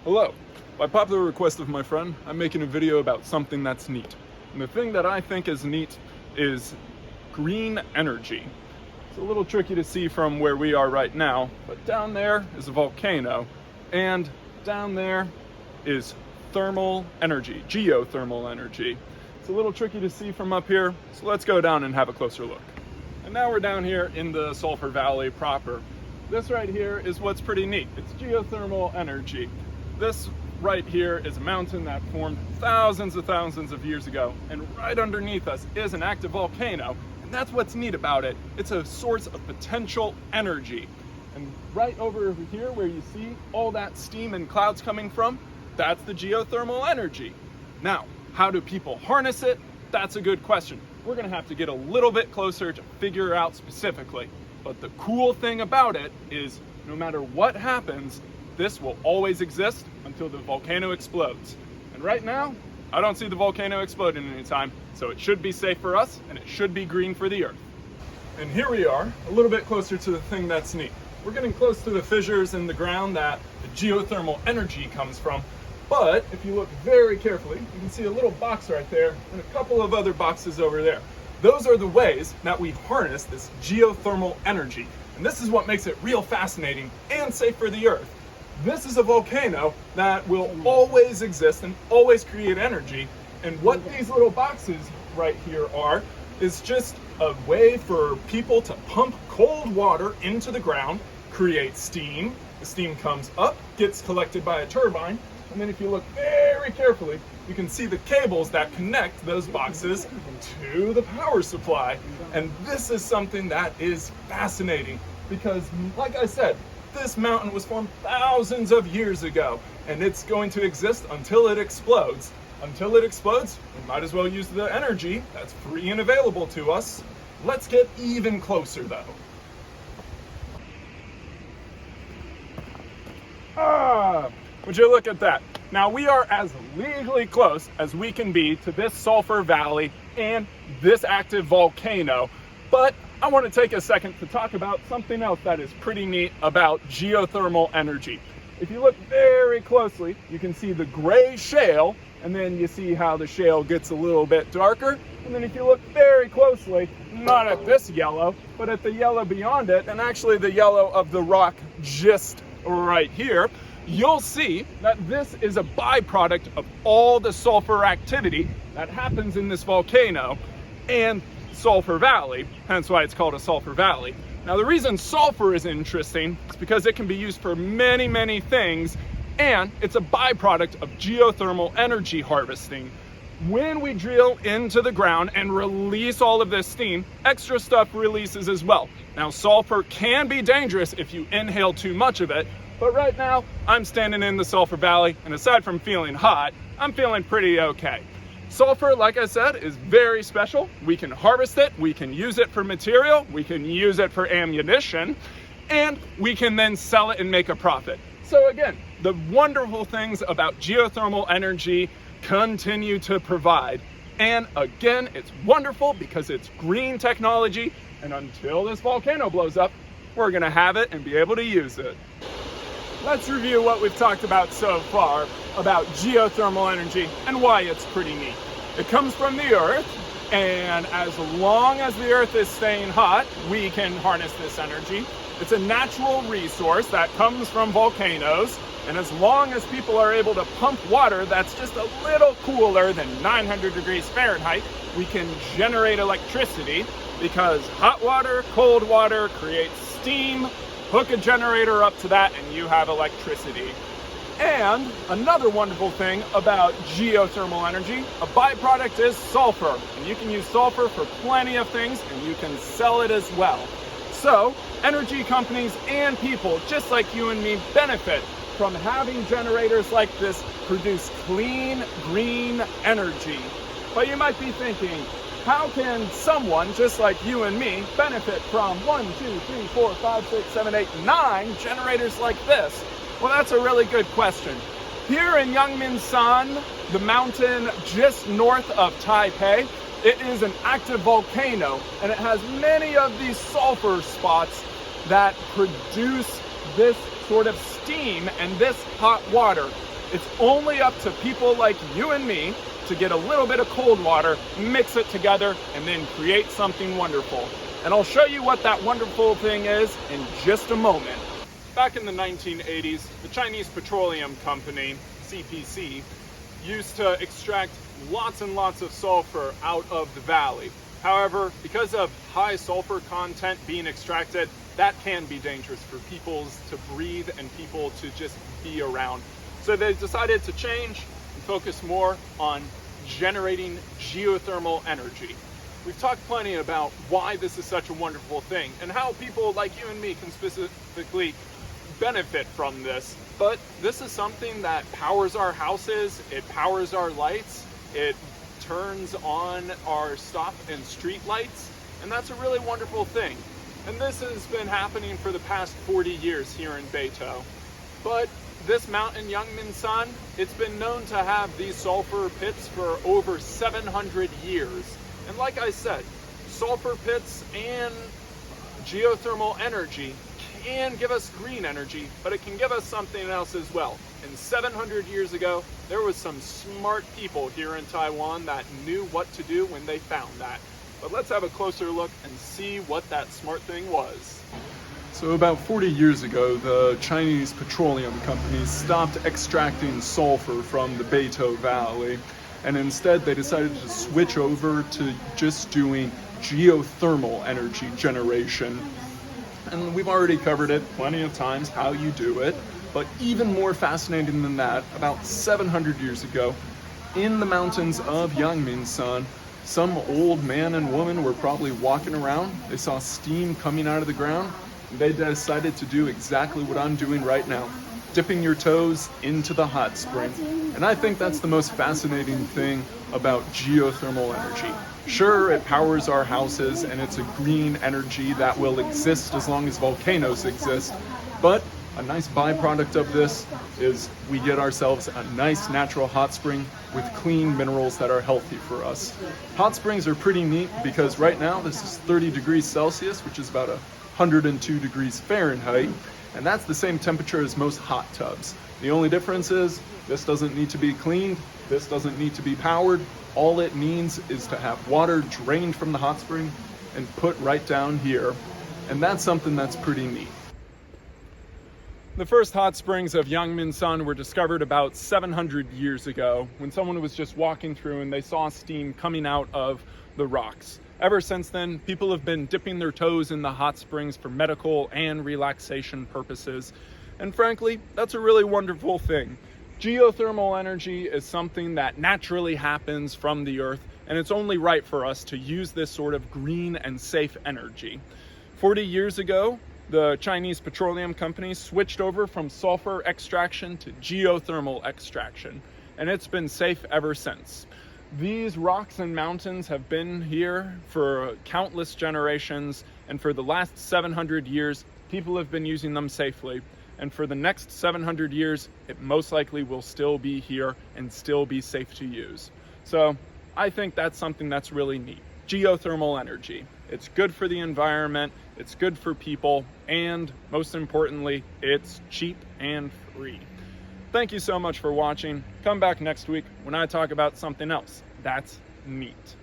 Hello. By popular request of my friend, I'm making a video about something that's neat. And the thing that I think is neat is green energy. It's a little tricky to see from where we are right now, but down there is a volcano, and down there is thermal energy, geothermal energy. It's a little tricky to see from up here, so let's go down and have a closer look. And now we're down here in the Sulphur Valley proper. This right here is what's pretty neat. It's geothermal energy. This right here is a mountain that formed thousands of years ago, and right underneath us is an active volcano, and that's what's neat about it. It's a source of potential energy. And right over here where you see all that steam and clouds coming from, that's the geothermal energy. Now, how do people harness it? That's a good question. We're gonna have to get a little bit closer to figure out specifically. But the cool thing about it is no matter what happens, this will always exist until the volcano explodes. And right now, I don't see the volcano exploding anytime, so it should be safe for us and it should be green for the earth. And here we are, a little bit closer to the thing that's neat. We're getting close to the fissures in the ground that the geothermal energy comes from. But if you look very carefully, you can see a little box right there and a couple of other boxes over there. Those are the ways that we harness this geothermal energy. And this is what makes it real fascinating and safe for the earth. This is a volcano that will always exist and always create energy. And what these little boxes right here are is just a way for people to pump cold water into the ground, create steam. The steam comes up, gets collected by a turbine, and then if you look very carefully, you can see the cables that connect those boxes to the power supply. And this is something that is fascinating because, like I said, this mountain was formed thousands of years ago, and it's going to exist until it explodes. Until it explodes, we might as well use the energy that's free and available to us. Let's get even closer though. Would you look at that? Now we are as legally close as we can be to this Sulphur Valley and this active volcano, but I want to take a second to talk about something else that is pretty neat about geothermal energy. If you look very closely, you can see the gray shale, and then you see how the shale gets a little bit darker. And then if you look very closely, not at this yellow, but at the yellow beyond it, and actually the yellow of the rock just right here, you'll see that this is a byproduct of all the sulfur activity that happens in this volcano and Sulphur Valley, hence why it's called a Sulphur Valley. Now the reason sulfur is interesting is because it can be used for many things, and it's a byproduct of geothermal energy harvesting. When we drill into the ground and release all of this steam, extra stuff releases as well. Now sulfur can be dangerous if you inhale too much of it, but right now I'm standing in the Sulphur Valley, and aside from feeling hot, I'm feeling pretty okay. Sulfur, like I said, is very special. We can harvest it, we can use it for material, we can use it for ammunition, and we can then sell it and make a profit. So again, the wonderful things about geothermal energy continue to provide. And again, it's wonderful because it's green technology, and until this volcano blows up, we're gonna have it and be able to use it. Let's review what we've talked about so far about geothermal energy and why it's pretty neat. It comes from the earth, and as long as the earth is staying hot, we can harness this energy. It's a natural resource that comes from volcanoes, and as long as people are able to pump water that's just a little cooler than 900 degrees Fahrenheit, we can generate electricity because hot water, cold water creates steam. Hook a generator up to that and you have electricity. And another wonderful thing about geothermal energy, a byproduct is sulfur. And you can use sulfur for plenty of things, and you can sell it as well. So energy companies and people just like you and me benefit from having generators like this produce clean, green energy. But you might be thinking, how can someone just like you and me benefit from 1, 2, 3, 4, 5, 6, 7, 8, 9 generators like this? Well, that's a really good question. Here in Yangmingshan, the mountain just north of Taipei, it is an active volcano, and it has many of these sulfur spots that produce this sort of steam and this hot water. It's only up to people like you and me to get a little bit of cold water, mix it together, and then create something wonderful. And I'll show you what that wonderful thing is in just a moment. Back in the 1980s, the Chinese Petroleum Company, CPC, used to extract lots and lots of sulfur out of the valley. However, because of high sulfur content being extracted, that can be dangerous for people to breathe and people to just be around. So they decided to change and focus more on generating geothermal energy. We've talked plenty about why this is such a wonderful thing and how people like you and me can specifically benefit from this. But this is something that powers our houses, it powers our lights, it turns on our stop and street lights, and that's a really wonderful thing. And this has been happening for the past 40 years here in Beitou. But this mountain, Yangmingshan, it's been known to have these sulfur pits for over 700 years. And like I said, sulfur pits and geothermal energy can give us green energy, but it can give us something else as well. And 700 years ago, there was some smart people here in Taiwan that knew what to do when they found that. But let's have a closer look and see what that smart thing was. So about 40 years ago, the Chinese petroleum companies stopped extracting sulfur from the Beitou Valley, and instead they decided to switch over to just doing geothermal energy generation. And we've already covered it plenty of times, how you do it, but even more fascinating than that, about 700 years ago, in the mountains of Yangmingshan, some old man and woman were probably walking around. They saw steam coming out of the ground. And they decided to do exactly what I'm doing right now, dipping your toes into the hot spring. And I think that's the most fascinating thing about geothermal energy. Sure, it powers our houses and it's a green energy that will exist as long as volcanoes exist, but a nice byproduct of this is we get ourselves a nice natural hot spring with clean minerals that are healthy for us. Hot springs are pretty neat because right now this is 30 degrees Celsius, which is about 102 degrees Fahrenheit, and that's the same temperature as most hot tubs. The only difference is this doesn't need to be cleaned, this doesn't need to be powered. All it needs is to have water drained from the hot spring and put right down here, and that's something that's pretty neat. The first hot springs of Yangmingshan were discovered about 700 years ago when someone was just walking through and they saw steam coming out of the rocks. Ever since then, people have been dipping their toes in the hot springs for medical and relaxation purposes. And frankly, that's a really wonderful thing. Geothermal energy is something that naturally happens from the earth, and it's only right for us to use this sort of green and safe energy. 40 years ago, the Chinese Petroleum Company switched over from sulfur extraction to geothermal extraction, and it's been safe ever since. These rocks and mountains have been here for countless generations, and for the last 700 years, people have been using them safely. And for the next 700 years, it most likely will still be here and still be safe to use. So I think that's something that's really neat. Geothermal energy. It's good for the environment, it's good for people, and most importantly, it's cheap and free. Thank you so much for watching. Come back next week when I talk about something else that's neat.